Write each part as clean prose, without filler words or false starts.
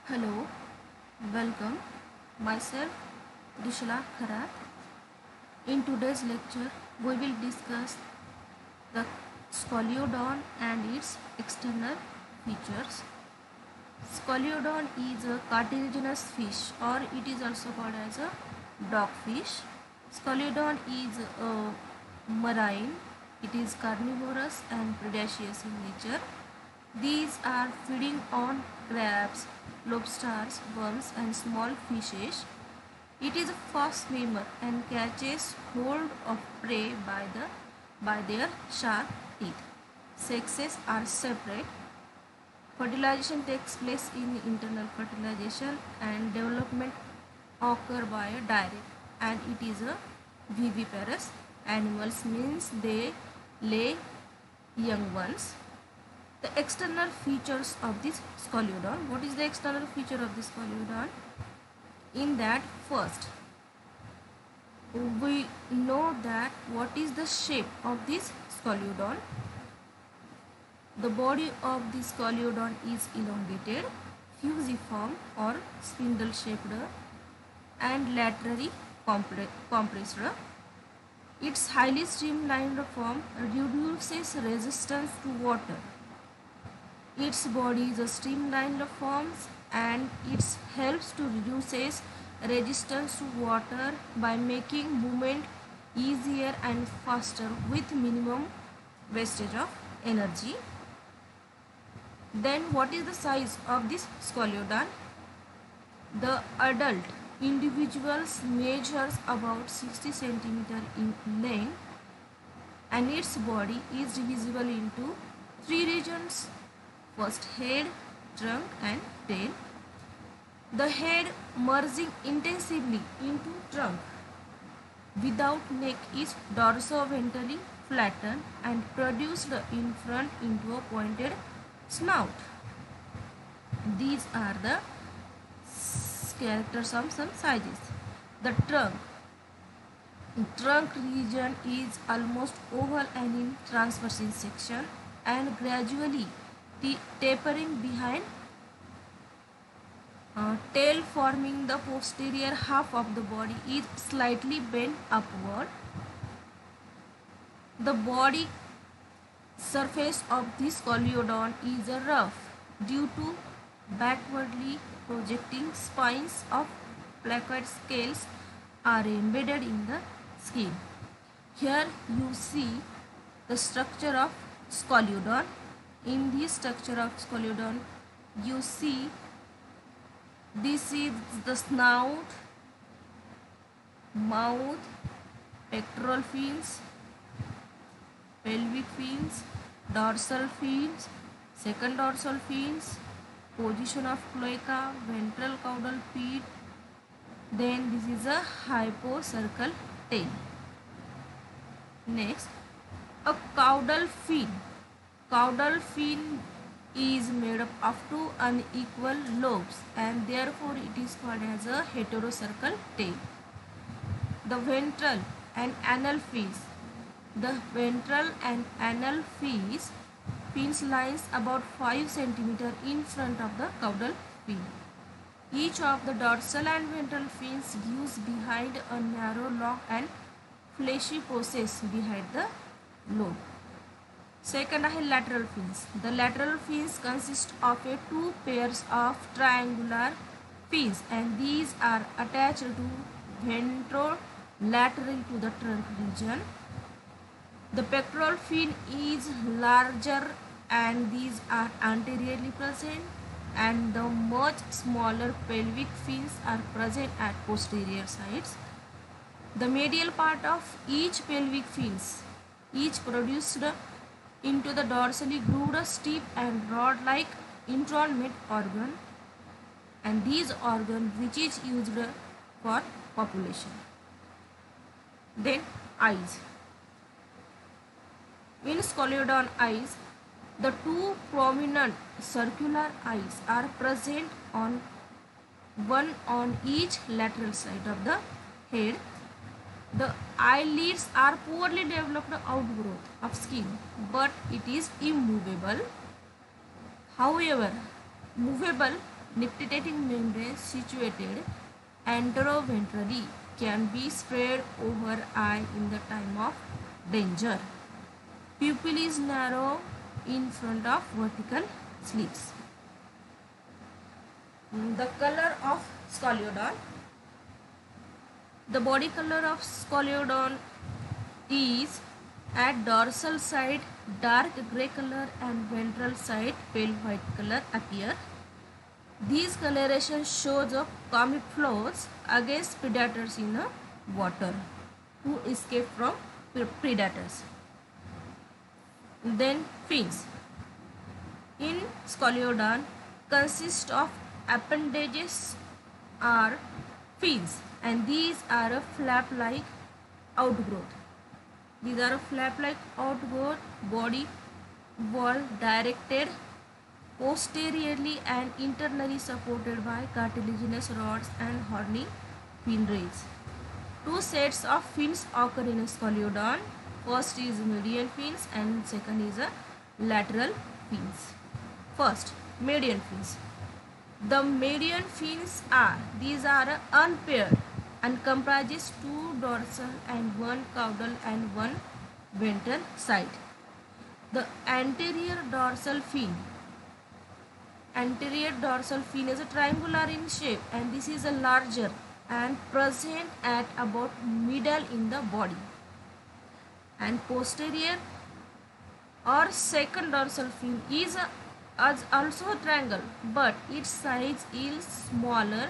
Hello, welcome. Myself Dishla Kharat. In today's lecture, we will discuss the Scoliodon and its external features. Scoliodon is a cartilaginous fish, or it is also called as a dogfish. Scoliodon is marine. It is carnivorous and predaceous in nature. These are feeding on crabs, lobsters, worms, and small fishes. It is a fast swimmer and catches hold of prey by their sharp teeth. Sexes are separate. Fertilization takes place in internal fertilization and development occur by a direct, and it is a viviparous animals means they lay young ones. The external features of this Scoliodon. What is the external feature of this Scoliodon? In that, first we know that what is the shape of this Scoliodon. The body of the Scoliodon is elongated, fusiform or spindle shaped and laterally compressed. Its highly streamlined form reduces resistance to water. Its body is a streamlined form and it helps to reduces resistance to water by making movement easier and faster with minimum wastage of energy. Then what is the size of this Scoliodon? The adult individuals measures about 60 centimeter in length and its body is divisible into three regions. First, head, trunk and tail. The head merging intensively into trunk without neck is dorsoventrally flattened and produced in front into a pointed snout. These are the characters of some sizes. The trunk region is almost oval and in transverse in section and gradually tapering behind, tail forming the posterior half of the body is slightly bent upward. The body surface of this Scoliodon is rough due to backwardly projecting spines of placoid scales are embedded in the skin. Here you see the structure of Scoliodon. In this structure of Scoliodon, you see this is the snout, mouth, pectoral fins, pelvic fins, dorsal fins, second dorsal fins, position of cloaca, ventral caudal pit. Then this is a hypocircle tail. Next, a caudal fin. Caudal fin is made up of two unequal lobes and therefore it is called as a heterocircle tail. The ventral and anal fins. The ventral and anal fins lies about 5 cm in front of the caudal fin. Each of the dorsal and ventral fins gives behind a narrow long and fleshy process behind the lobe. Second आहे lateral fins. The lateral fins consist of two pairs of triangular fins and these are attached to ventrolaterally to the trunk region. The pectoral fin is larger and these are anteriorly present and the much smaller pelvic fins are present at posterior sides. The medial part of each pelvic fins is produced into the dorsally grooved steep and rod-like intron organ and these organ which is used for copulation. Then eyes. In Scoliodon eyes, the two prominent circular eyes are present on one on each lateral side of the head. The eyelids are poorly developed outgrowth of skin, but it is immovable. However, movable nictitating membrane situated anteroventrally can be spread over eye in the time of danger. Pupil is narrow in front of vertical slits. The color of scoliodon. The body color of scoliodon is at dorsal side dark grey color and ventral side pale white color appear. These coloration shows a camouflage against predators in the water who escape from predators. Then fins. In scoliodon consist of appendages are fins, and these are a flap-like outgrowth. These are a flap-like outgrowth body wall directed posteriorly and internally supported by cartilaginous rods and horny fin rays. Two sets of fins occur in a scoliodon. First is median fins and second is a lateral fins. First, median fins. The median fins these are unpaired and comprises two dorsal and one caudal and one ventral side. The anterior dorsal fin is a triangular in shape, and this is a larger and present at about middle in the body. And posterior or second dorsal fin is also a triangle, but its size is smaller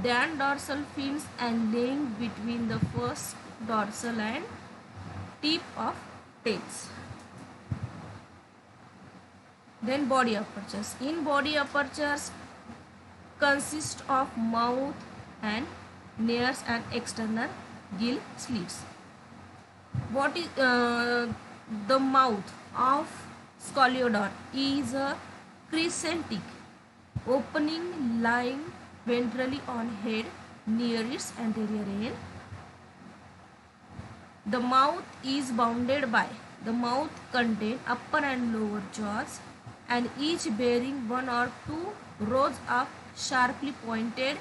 than dorsal fins and lying between the first dorsal and tip of tails. Then body apertures. In body apertures consist of mouth and nares and external gill slits. What is the mouth of scoliodon is a crescentic opening lying ventrally on head near its anterior end. The mouth is bounded by the mouth contain upper and lower jaws, and each bearing one or two rows of sharply pointed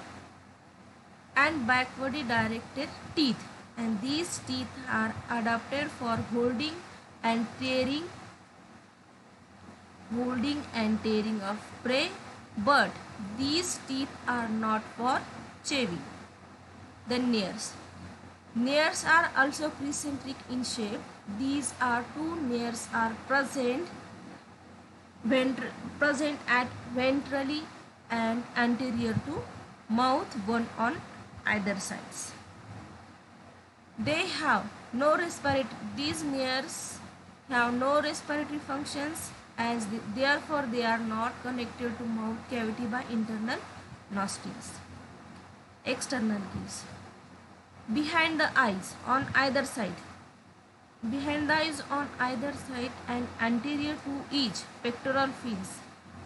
and backwardly directed teeth, and these teeth are adapted for holding and tearing of prey, but these teeth are not for chewing. The nares. Nares are also crescentic in shape. These are two nares are present at ventrally and anterior to mouth, one on either sides. They have no these nares have no respiratory functions, as therefore they are not connected to mouth cavity by internal nostrils. External gills. Behind the eyes on either side. Behind the eyes on either side and anterior to each pectoral fins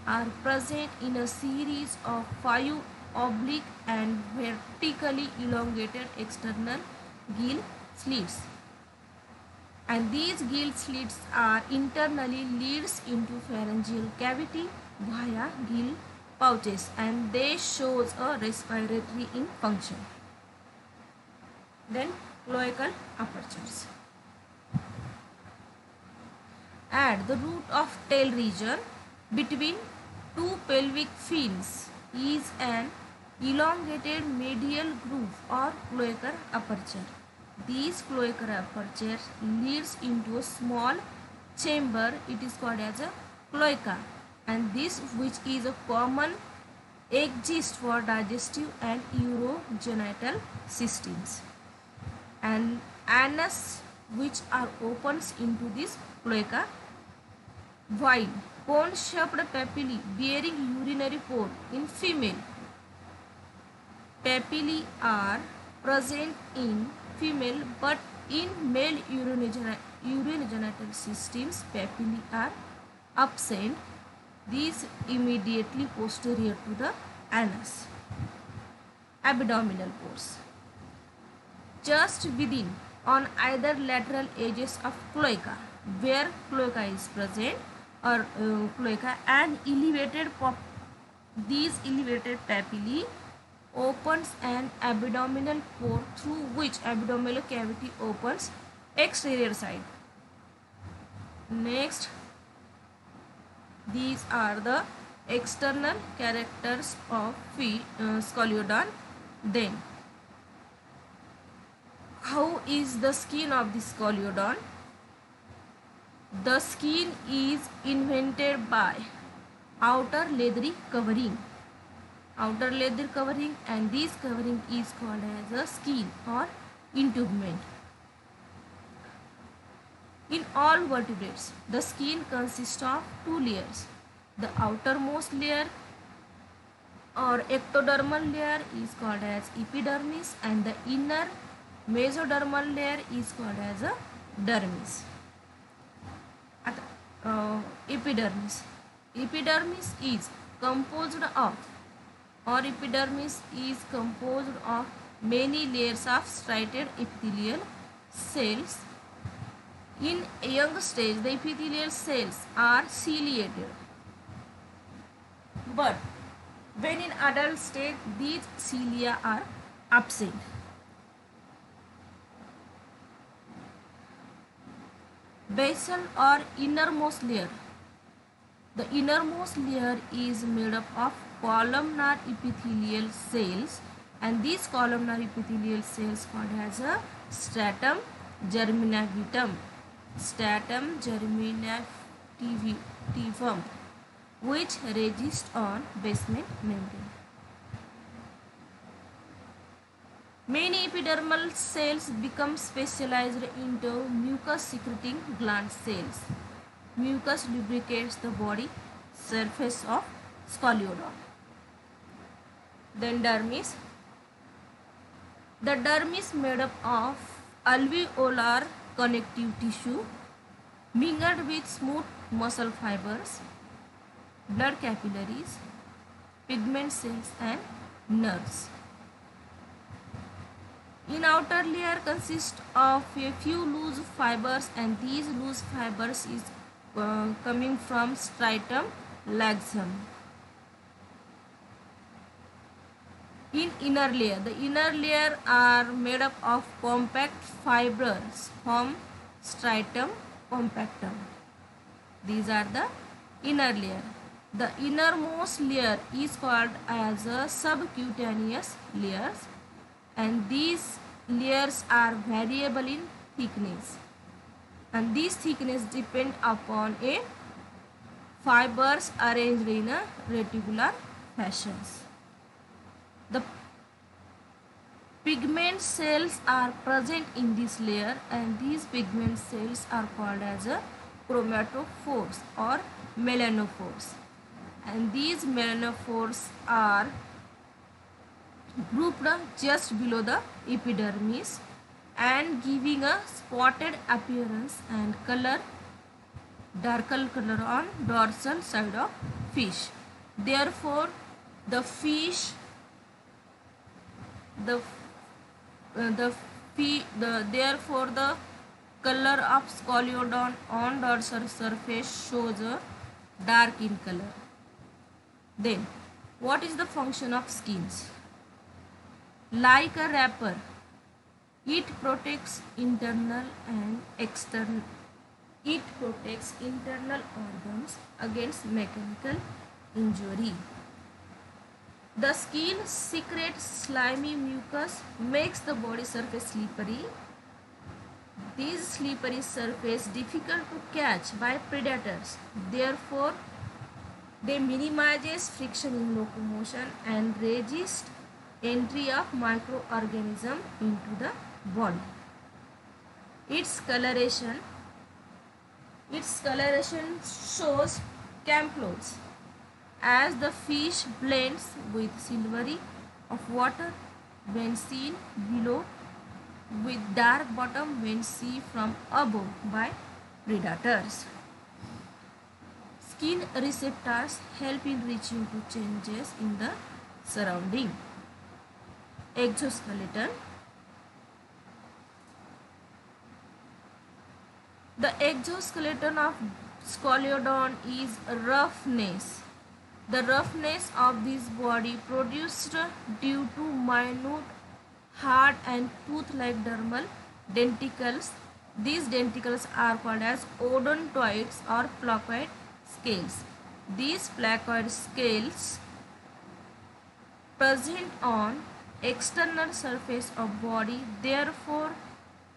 are present in a series of 5 oblique and vertically elongated external gill slits, and these gill slits are internally leads into pharyngeal cavity via gill pouches, and they shows a respiratory in function. Then cloacal apertures. At the root of tail region between two pelvic fins is an elongated medial groove or cloacal aperture. These cloacal aperture leads into a small chamber. It is called as a cloaca, and this which is a common exists for digestive and urogenital systems, and anus which are opens into this cloaca. Wide cone-shaped papillae bearing urinary port in female. Papillae are present in female, but in male urogenital systems papillae are absent. These immediately posterior to the anus. Abdominal pores. Just within on either lateral edges of cloaca, where cloaca is present, or cloaca, an elevated These elevated papillae opens an abdominal pore through which abdominal cavity opens exterior side. Next, these are the external characters of scoliodon. Then, how is the skin of the scoliodon? The skin is invented by outer leathery covering. Outer leather covering, and this covering is called as a skin or intubement. In all vertebrates, the skin consists of two layers. The outermost layer or ectodermal layer is called as epidermis, and the inner mesodermal layer is called as a dermis. Epidermis. Epidermis is composed of many layers of striated epithelial cells. In a young stage, the epithelial cells are ciliated, but when in adult stage, these cilia are absent. Basal or innermost layer. The innermost layer is made up of columnar epithelial cells, and these columnar epithelial cells called as a stratum germinativum. Stratum germinativum, which rests on basement membrane. Many epidermal cells become specialized into mucus-secreting gland cells. Mucus lubricates the body surface of scoliodon. Then dermis. The dermis made up of alveolar connective tissue mingled with smooth muscle fibers, blood capillaries, pigment cells and nerves. In outer layer consists of a few loose fibers, and these loose fibers is coming from stratum laxum. In inner layer, the inner layer are made up of compact fibers from stratum compactum. These are the inner layer. The innermost layer is called as a subcutaneous layers, and these layers are variable in thickness, and these thickness depend upon a fibers arranged in a reticular fashions. The pigment cells are present in this layer, and these pigment cells are called as a chromatophores or melanophores, and these melanophores are grouped just below the epidermis and giving a spotted appearance and color, darker color on dorsal side of fish. Therefore, the fish, therefore the color of scoliodon on dorsal surface shows a dark in color. Then, what is the function of skins? Like a wrapper, it protects internal and external. It protects internal organs against mechanical injury. The skin secretes slimy mucus, makes the body surface slippery. This slippery surface difficult to catch by predators. Therefore, they minimizes friction in locomotion and resist entry of microorganism into the body. Its coloration shows camouflage as the fish blends with silvery of water when seen below, with dark bottom when seen from above by predators. Skin receptors help in reaching to changes in the surrounding. Exoskeleton. The exoskeleton of scoliodon is roughness The roughness of this body produced due to minute, hard and tooth-like dermal denticles. These denticles are called as odontoids or placoid scales. These placoid scales present on external surface of body. Therefore,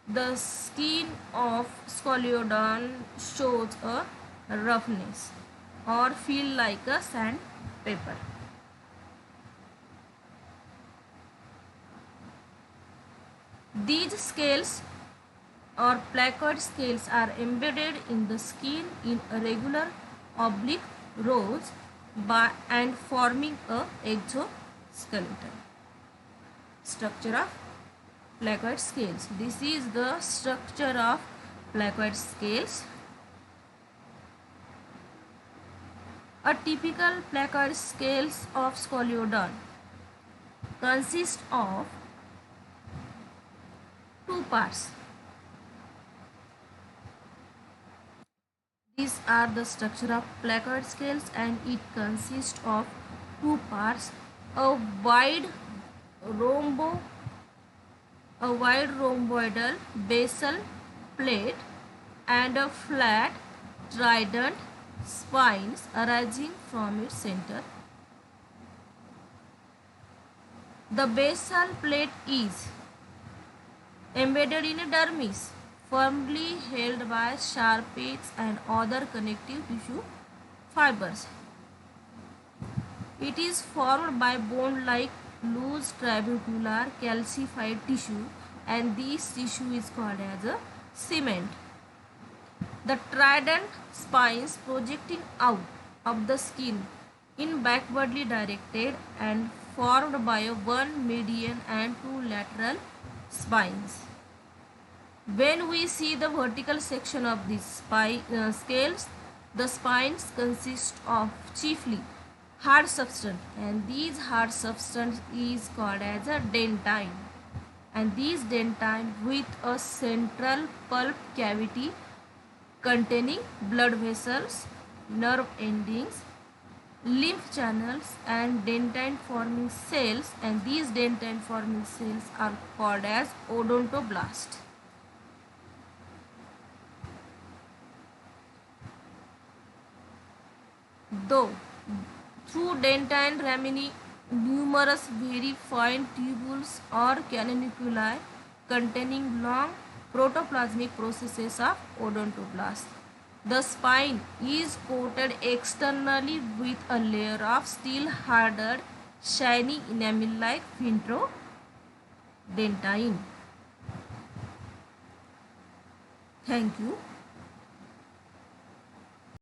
the skin of scoliodon shows a roughness or feel like a sandpaper. These scales or placoid scales are embedded in the skin in irregular oblique rows and forming a exoskeleton. Structure of placoid scales. This is the structure of placoid scales. A typical placoid scales of scoliodon consists of two parts. These are the structure of placoid scales and it consists of two parts, a wide rhomboidal basal plate and a flat trident spines arising from its center. The basal plate is embedded in a dermis, firmly held by sharp edges and other connective tissue fibers. It is formed by bone-like loose trabecular calcified tissue and this tissue is called as a cement. The trident spines projecting out of the skin in backwardly directed and formed by one median and two lateral spines. When we see the vertical section of these scales, the spines consist of chiefly hard substance and these hard substance is called as a dentine, and these dentine with a central pulp cavity containing blood vessels, nerve endings, lymph channels and dentine forming cells, and these dentine forming cells are called as odontoblast. Though through dentine rami numerous very fine tubules or canaliculi containing long protoplasmic processes of odontoblast. The spine is coated externally with a layer of still harder, shiny enamel-like dentine. Thank you.